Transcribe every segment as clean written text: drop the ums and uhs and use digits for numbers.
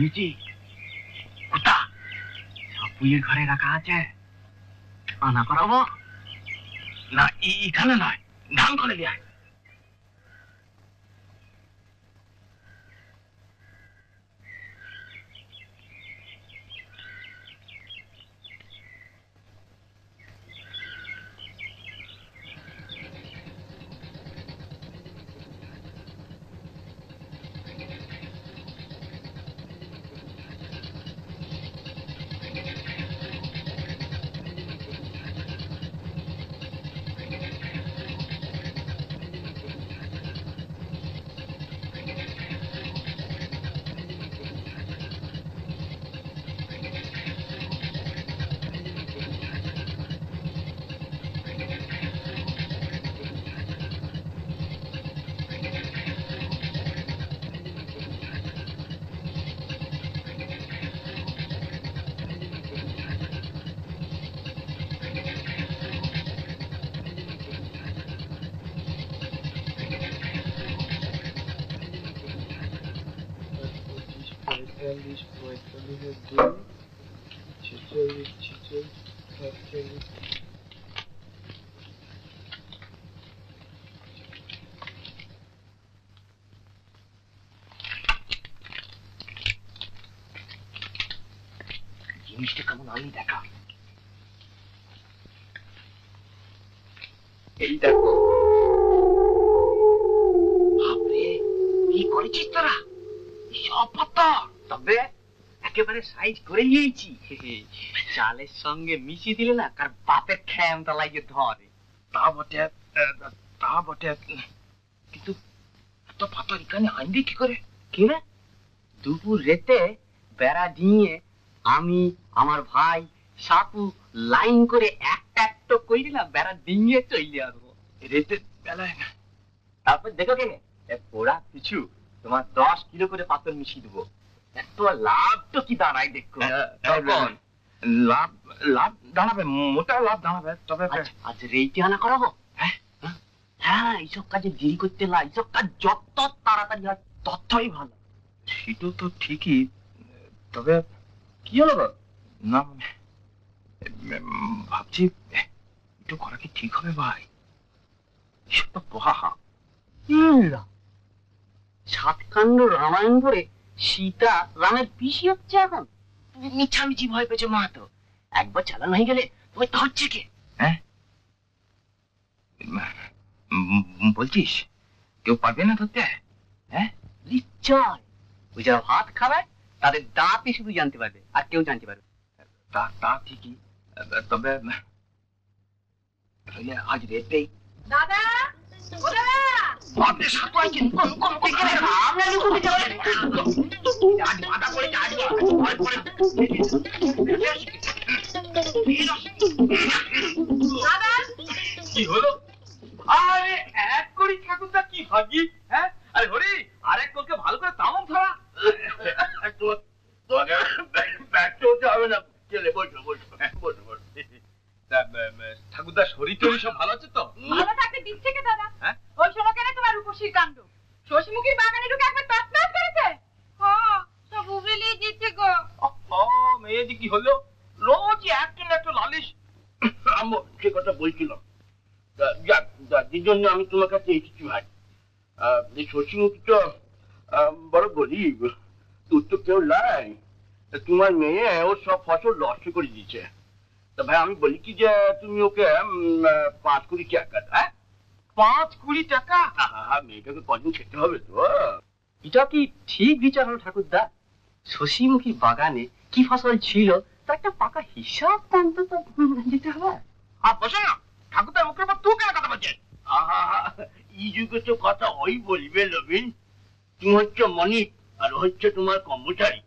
শুনেছি কোথা সাপুয়ে ঘরে রাখা আছে, আনা করাবো না? এখানে নয়, ধান করে দিয়ে। জিনিসটা কেমন আমি দেখা। এই দেখো, বাপরে কি করেছিস তোরা? সব পাথর, তবে একেবারে সাইজ করে নিয়েছি। চালের সঙ্গে মিশিয়ে দিলে না কার বাপের খ্যামটা লাগিয়ে ধরে। তা বটে, তা বটে, কিন্তু এত পাথর এখানে আনবি কি করে? কি রে, দুপুর রেতে বেড়া ডিঙিয়ে আমি আমার ভাই সাপু লাইন করে একটা একটা কইলি না বেড়া ডিঙিয়ে চলে আসবো রেতে বেলায় না। তারপর দেখো কেনে পোড়া কিছু তোমার 10 কিলো করে পাথর মিশিয়ে দেবো। এত লাভ তো কি দাঁড়ায় দেখো। তখন লাভ লাভ দাঁড়াবে, মোটা লাভ দাঁড়াবে। তবে আজ রেইতে আনা করাবো। হ্যাঁ, এইসব কাজে দেরি করতে না, এইসব কাজ যত তাড়াতাড়ি হয় ততই ভালো। সেটা তো ঠিকই, তবে কি হলো না, ভাবছি একটু করা কি ঠিক হবে ভাই? এসব তো পোহা সাতকাণ্ড রামায়ণ করে সীতা রামের পিসি হচ্ছে এখন। মিছামিছি ভয় পেয়েছে মা তো। একবার চালানো হয়ে গেলে ওই তো হচ্ছে কে? হ্যাঁ বলছিস কেউ পারবে না ধরতে? হ্যাঁ নিশ্চয়, ওই যারা ভাত খাবে তাদের দাঁতই শুধু জানতে পারবে, আর কেউ জানতে পারবে। তা ঠিকই, তবে আজ রেতেই দাদা কি হলো? আরে এক করি ঠাকুরদা কি ভাগি। হ্যাঁ আরে হরি, আরেক কলকে ভালো করে তামক ধরা। হবে না, চলে বসো বসো বসো বসো। ঠাকুরদার শরীর টরীর সব ভালো আছে তো? ভালো থাকতে দিচ্ছে কে দাদা? ওই শোনো কেন তোমার রূপসীর কাণ্ড। শশীমুখীর বাগানে ঢুকে একবার তৎপর করেছে। হ্যাঁ, সব উবলিয়ে দিচ্ছে গো। মেয়ে যে কি হলো, রোজ একটা না একটা লালিশ। আমি সে কথা বলছিলাম, যার জন্য আমি তোমার কাছে এসেছি ভাই। শশীমুখী তো বড় গরিব, তোর তো কেউ নাই। তোমার মেয়ে ওর সব ফসল নষ্ট করে দিয়েছে। তা ভাই আমি বলি কি যে তুমি ওকে 5-20 টাকা। হ্যাঁ 5-20 টাকা? মেয়েটাকে কদিন খেতে হবে তো। এটা কি ঠিক বিচার হলো ঠাকুরদা? শশীমুখী বাগানে কি ফসল ছিল তা একটা পাকা হিসাব অন্তত দিতে হবে। বসো না, ঠাকুরদার মুখের উপর তুই কেন কথা বলছেন? এই যুগে তো কথা ওই বলবে নবীন। তুমি হচ্ছে মনিক আর হচ্ছে তোমার কর্মচারী।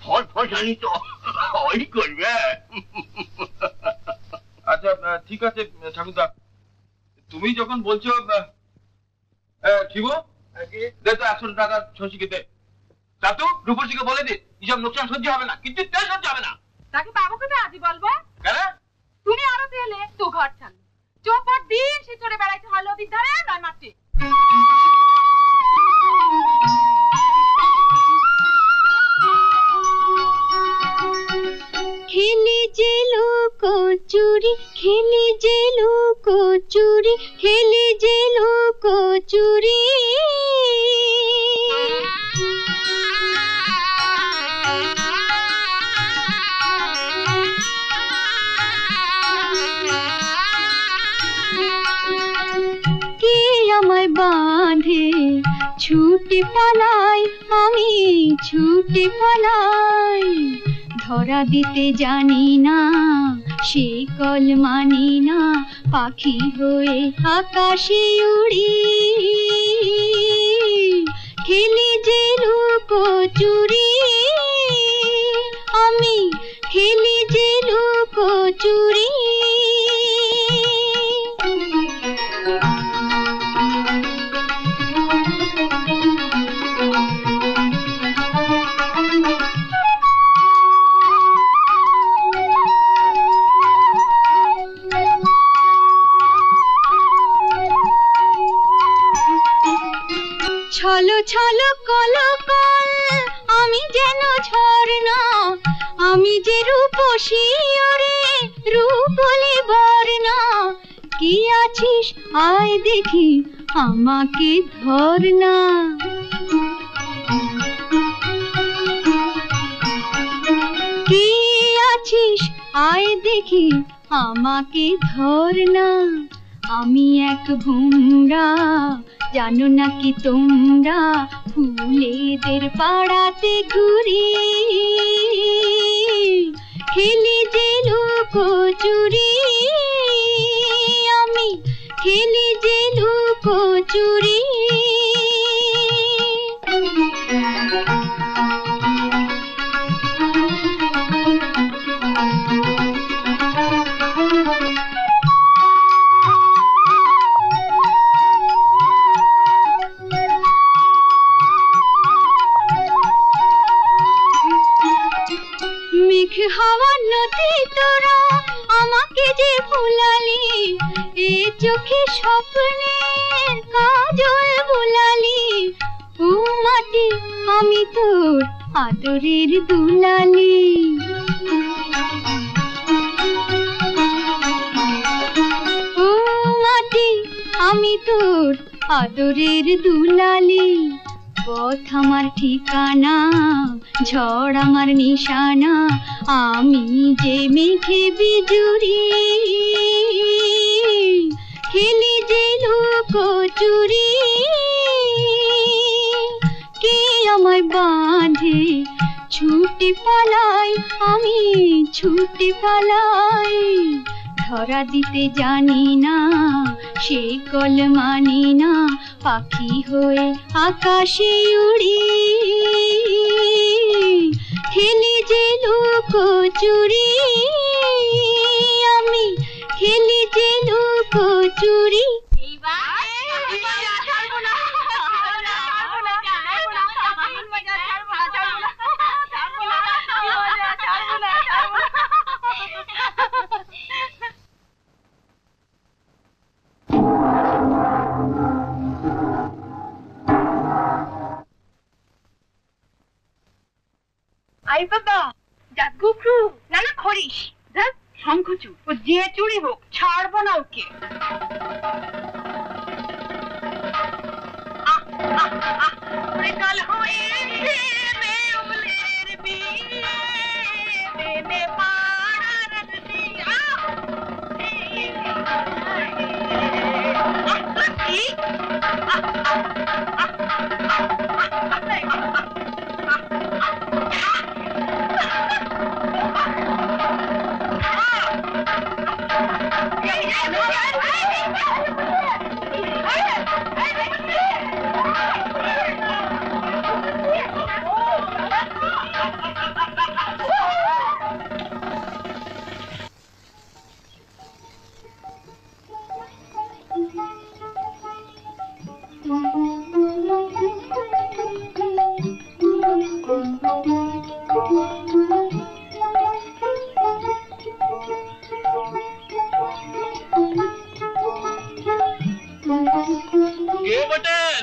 ফল ফসানি তো ওই করবে। আচ্ছা ঠিক আছে ঠাকুরদা, তুমি যখন বলছো ঠিক দে তো 100 টাকা শশীকে দে। চাতু রূপসীকে বলে দে এসব লোকসান সহ্য হবে না, কিন্তু তেল সহ্য হবে না। তাকে পাবো কোথায় আজই বলবো? কেন? তুমি আরো তেলে তো ঘর ছাড়। চোপর দিন সে চড়ে বেড়াইতে হয় নদীর ধারে নয় মাঠে। চুরি খেলি যে লুকোচুরি, খেলি যে লুকোচুরি। কে আমায় বাঁধে ছুটে পালাই, আমি ছুটে পালাই। ধরা দিতে জানি না, শিকল মানি না, পাখি হয়ে আকাশে উড়ি। খেলি যে লুকোচুরি, আমি খেলি যে লুকোচুরি। ছলো ছলো কলো কল, আমি যেন ঝর্ণা, আমি যে রূপসী ওরে রূপলি বর্ণা। কি আছিস আয় দেখি আমাকে ধর না। কি আছিস আয় দেখি আমাকে ধর না। আমি এক ভুমরা, জানো নাকি তোমরা, ফুলেদের পাড়াতে ঘুরি। খেলি যে লুকোচুরি, আমি খেলি যে লুকোচুরি। মেঘ হাওয়া নদী তোরা আমাকে যে ভুলালি, এ চোখে স্বপ্নের কাজল বুলালি। ও মাটি আমি তোর আদরের দুলালি। ও মাটি আমি তোর আদরের দুলালি। পথ আমার ঠিকানা, ঝড় আমার নিশানা, আমি যে মেঘে বিজুরি। খেলি যে লুকোচুরি, কে আমায় বাঁধে ছুটে পালাই, আমি ছুটে পালাই। ধরা দিতে জানি না, শিকল মানি না, পাখি হয়ে আকাশে উড়ি। খেলি যে লুকোচুরি, আমি খেলি যে লুকোচুরি। আই বাবা, জাত গুকরু না না খরিস, জাত শঙ্খচু, ও যে চুরি হোক ছাড়বো না ওকে। কাল হয়েছে মেউলের বিয়ে, দেবে পাড়ার দিয়া।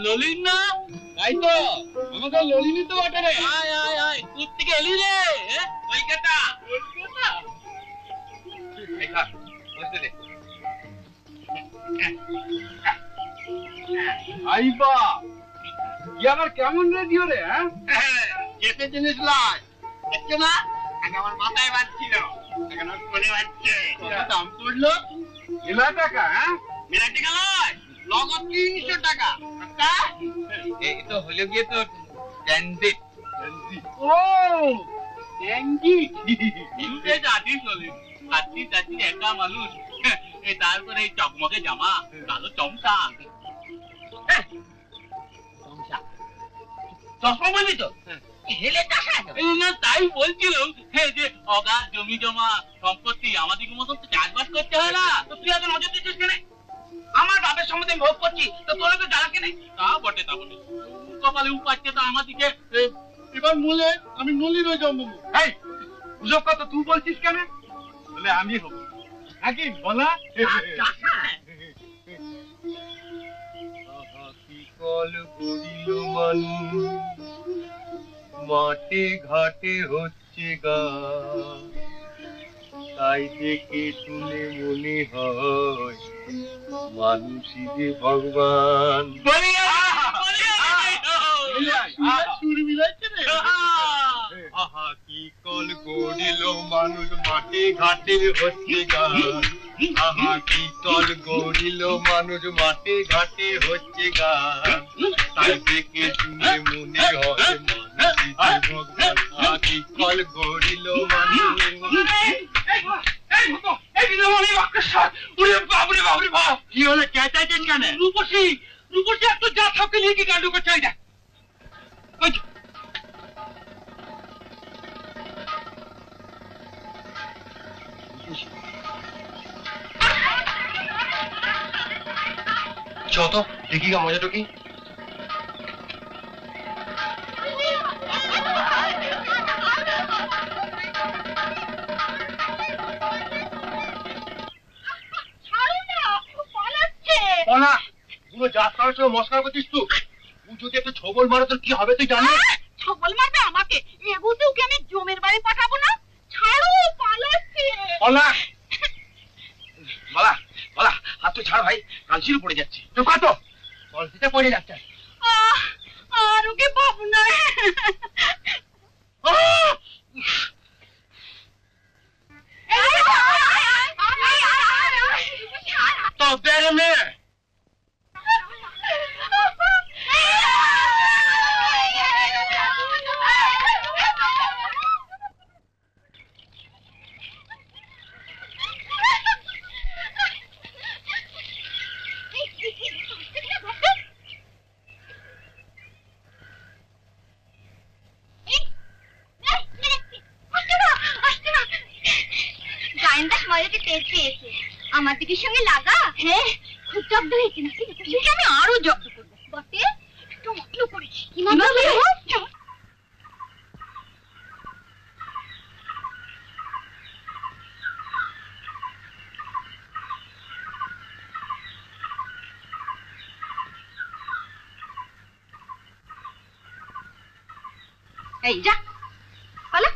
ললিন না তাই তো আমাকে ললিনই তো বটে রে। আয় আয় আয়, তুই থেকে এলি রে কলকাতা। আইবা কি আবার কেমন রেডিও রে? যেতে জিনিস লয়, দেখছো না? আগে আমার মাথায় বাজছিল, এখন আমার ফোনে বাজছে। কত দাম পড়লো? মেলা টাকা? মেলা টাকা লয়, নগদ 300 টাকা। এই তো হলো গিয়ে তো ট্রানজিট। ও ট্যাঙ্গি। জাতি চলে জাতি জাতি একা মানুষ, তারপরে এই চকমকে জামা, কালো চমচা। চশমা বলবি তো? হেলে তাই বলছিলাম যে অগাধ জমি জমা সম্পত্তি আমাদের মতন তো চাষবাস করতে হয় না, তো তুই এখন নজর দিচ্ছিস কেন? আমার বাপের সম্বন্ধে ভোগ করছি, তো তোর তো জ্বালা কেন? তা বটে তা বটে, কপালে উপাচ্ছে তো আমাদিকে। এবার মূলে আমি নলির ওই জন্ম। এই বুঝো কত তুই বলছিস কেন? বলে আমি হব নাকি বলা? কি কল গড়িল মানুষ, মাঠে ঘাটে হচ্ছে গান, তাই দেখে শুনে মনে হয় মানুষই যে ভগবান। সুর মিলাইছে রে। আহা কি কল গড়িল মানুষ, মাঠে ঘাটে হচ্ছে গান, আহা কি কল গড়িল মানুষ, মাঠে ঘাটে হচ্ছে গান, তাই দেখে শুনে মনে হয় মানুষই যে ভগবান। আহা কি কল গড়িল মানুষ। কি হলে চেঁচাইছেন কেন? রূপসী রূপসী একটু যা থাকতে নিয়ে কি কাণ্ড করছে? এই দেখ চ তো দেখি গা মজাটা কি। যাত্রার সময় মশলা করছিস তুই যদি একটা ছবল মারো তোর কি হবে তুই জানিস? ছবল মারবে আমাকে? এগুতে ওকে আমি জমের বাড়ি পাঠাবো না। ছাড়ো, পালাচ্ছে। বলা বলা বলা হাত তুই ছাড় ভাই, কালচির পড়ে যাচ্ছে। তো কত কলসিতে পড়ে যাচ্ছে। আর ওকে পাবো না। তো বেড়ে মেয়ে আমার দিকের সঙ্গে লাগা। হ্যাঁ, খুব জব্দ হয়েছে নাকি? আমি আরো জব্দ করবো বটে। একটু মতলো করেছি। কি মতলো? এই যা পালা।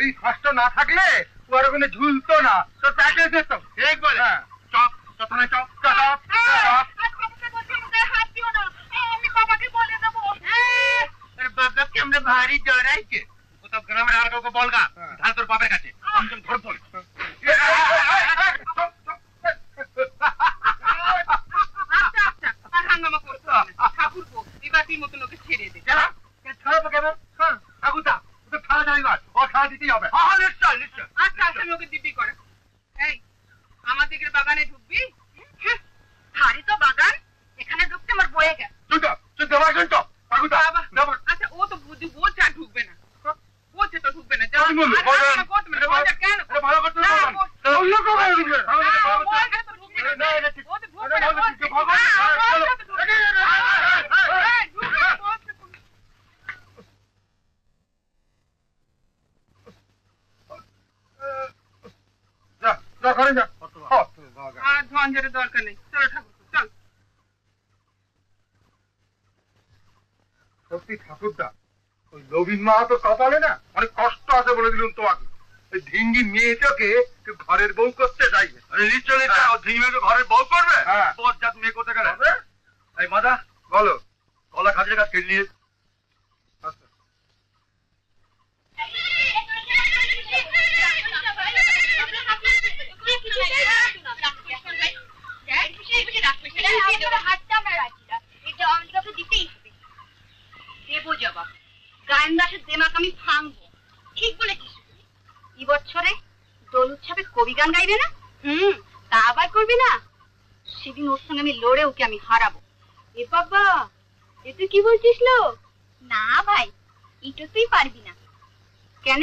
শরীর স্বাস্থ্য না থাকলে ও আর ওখানে ঝুলতো না, তোর প্যাকেজ যেত। ঠিক বলে। চপ চথানে চপ চপ চপ। হাত দিও না, আমি বাবাকে বলে দেবো। আরে বাবাকে আমরা ভারী ডরাইছে। কোথাও গ্রামের আর কাউকে বলগা, ধান তোর বাপের কাছে। আমি তুমি ধর ধর। আচ্ছা আচ্ছা, আর হাঙ্গামা করছো না। ঠাকুরপো, এবারটির মতো লোকে ছেড়ে দে। ছাড়াবো কেন? ঠাকুরদা, ও তো ছাড়া যাবে না, ও ছাড়া দিতেই হবে। নিশ্চয় নিশ্চয়। আচ্ছা আচ্ছা, আমি ওকে দিব্যি করে। এই, আমাদের বাগানে ঢুকবি? ভারী তো বাগান, এখানে ঢুকতে আমার বয়ে গেছে। তুই দেবার শুনতো ঠাকুরদা। আচ্ছা, ও তো বুঝি বলছে আর ঢুকবে না। বলছে তো ঢুকবে না। আমি বলবো, কেন? ভালো করতে অন্য কেউ ঢুকবে না। আর ঝঞ্ঝাটের দরকার নেই। চলো ঠাকুর, চল। সত্যি ঠাকুরদা, ওই নবীন মাহাতো কপালে না অনেক কষ্ট আছে বলে দিলুম তোমাকে। ওই ঢিঙ্গি মেয়েটাকে কেউ ঘরের বউ করতে চাইবে। নিশ্চয় ঢিঙ্গি মেয়ে ঘরের বউ করবে। বজ্জাত মেয়ে করতে গেলে এই মাদা বলো, কলা খাজের কাজ কেটে নিয়ে। গায়েন দাসের দেমাক আমি ভাঙবো। ঠিক বলেছিস। এই বছরে দোল উৎসবে কবি গান গাইবে না? তা আবার করবি না? সেদিন ওর সঙ্গে আমি লড়ে ওকে আমি হারাবো। এ বাবা, এ তুই কি বলছিস লো? না ভাই, এটা তুই পারবি না। কেন?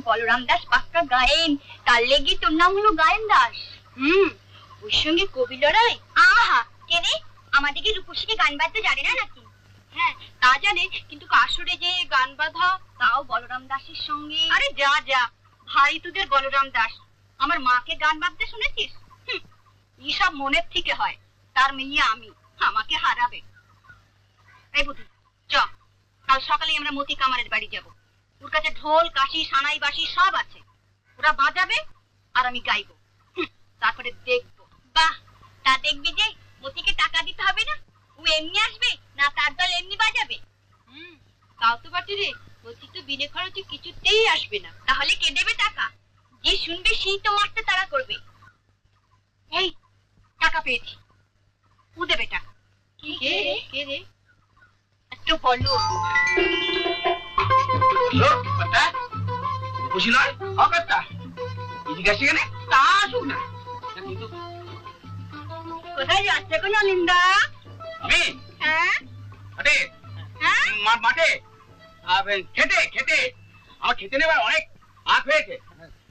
বলরাম দাস পাক্কা গায়েন, তার লেগে তোর নাম হলো গায়েন দাস। ওর সঙ্গে কবি লড়াই? আহা, কেনে? আমাদেরকে রূপসীকে গান বাজতে জানে না নাকি? হ্যাঁ, তা জানে, কিন্তু আসরে যে গান বাঁধা, তাও বলরাম দাসের সঙ্গে। আরে যা যা, ভাই তোদের বলরাম দাস। আমার মাকে গান বাঁধতে শুনেছিস? এইসব মনের থেকে হয়। তার মেয়ে আমি, আমাকে হারাবে। এই বুদ্ধি, চ, কাল সকালে আমরা মতি কামারের বাড়ি যাব। ওর কাছে ঢোল, কাশি, সানাই, বাঁশি সব আছে। ওরা বাজাবে আর আমি গাইবো। তারপরে দেখবো। বাহ, তা দেখবি যে মতিকে টাকা দিতে হবে না? ও এমনি আসবে না তার দল এমনি বাজাবে? তাও তো বাটি রে, মতি তো বিনে খরচে কিছুতেই আসবে না। তাহলে কে দেবে টাকা? যে শুনবে সেই তো মারতে তারা করবে। এই, টাকা পেয়েছি। ও দেবে টাকা। কে রে? একটু বলো। খুশি নয় অগত্যা এদিকে আসি কেন? তা আসুক না। কোথায় যাচ্ছে কোন নিন্দা? আমি হ্যাঁ মাঠে, মাঠে খেতে খেতে আমার খেতে নেবার অনেক আখ হয়েছে।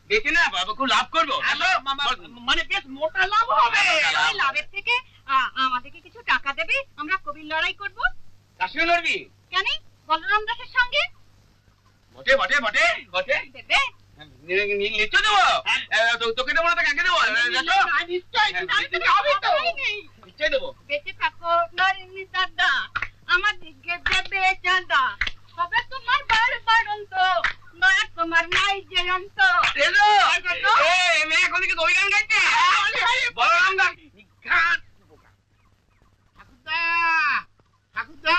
বেঁচে না বাবা খুব লাভ করবো। মানে বেশ মোটা লাভ হবে। লাভের থেকে আমাদেরকে কিছু টাকা দেবে, আমরা কবির লড়াই করবো। কার সঙ্গে লড়বি? কেন? বলরাম দাসের সঙ্গে। বটে বটে বটে বটে দেবে? নিশ্চয় দেবো। তোকে দেবো না তো কাকে দেবো? নিশ্চয় দেবো। বেঁচে থাকো নরেন্দ্র দাদা, আমার দিকে দেবে চাঁদা। তবে তোমার বাড়ন্ত নয়, তোমার নাই যে অন্ত। মেয়ে কোনদিকে কবি গান গাইছে? বলরাম দাস ঠাকুরদা, ঠাকুরদা,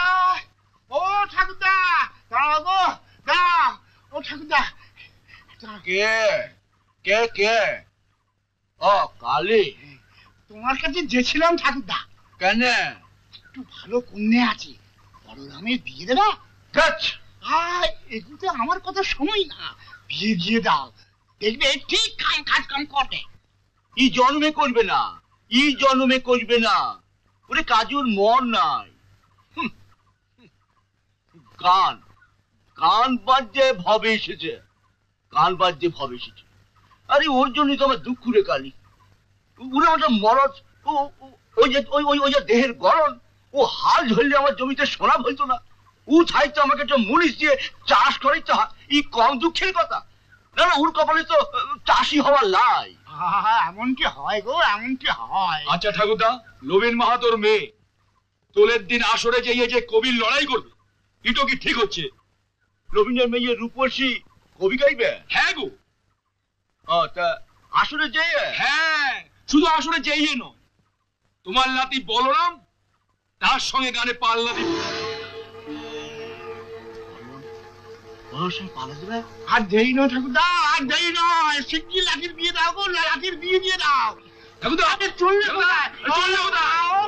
ও ঠাকুরদা, দাঁড়াও গো, দাঁড়াও। ও ঠাকুরদা। কে কে কে? ও কালী, তোমার কাছে যেছিলাম ঠাকুরদা। কেন? একটু ভালো কন্যা আছে, বলরামের বিয়ে দেবা? এগুলো আমার কথা সময় না, বিয়ে দিয়ে দাও, দেখবে ঠিক কাজ কাম করবে। ই জন্মে করবে না, ই জন্মে করবে না। ওরে কাজুর মন নাই। গান গান বাজে ভবে এসেছে, গান বাজে ভবে এসেছে। আরে ওর জন্যই তো আমার দুঃখ রে কালী। ওরে আমার মরদ, ওই যে দেহের গরম, ও হাল ধরলে আমার জমিতে সোনা ফলতো না। ও চাইতো আমাকে একটা মুনিশ দিয়ে চাষ করে, ই কম দুঃখের কথা না। না, ওর কপালে তো চাষি হওয়ার লাই। এমন কি হয় গো, এমন কি হয়? আচ্ছা ঠাকুরদা, নবীন মাহাতোর মেয়ে তোলের দিন আসরে যে কবির লড়াই করবে, এটা কি ঠিক হচ্ছে? রবীন্দ্রের মেয়ে রূপসী কবি গাইবে? হ্যাঁ গো, তা আসলে যে হ্যাঁ, শুধু আসলে যেই নয়, তোমার নাতি বলরাম তার সঙ্গে গানে পাল্লা দিবে। পালা দেবে? আর দেরি নয় ঠাকুরদা, আর দেরি নয়, শিগগির লাঠির বিয়ে দাও গো, লাঠির বিয়ে দিয়ে দাও। ঠাকুরদা, চললে ঠাকুরদা, চললে কোথায়?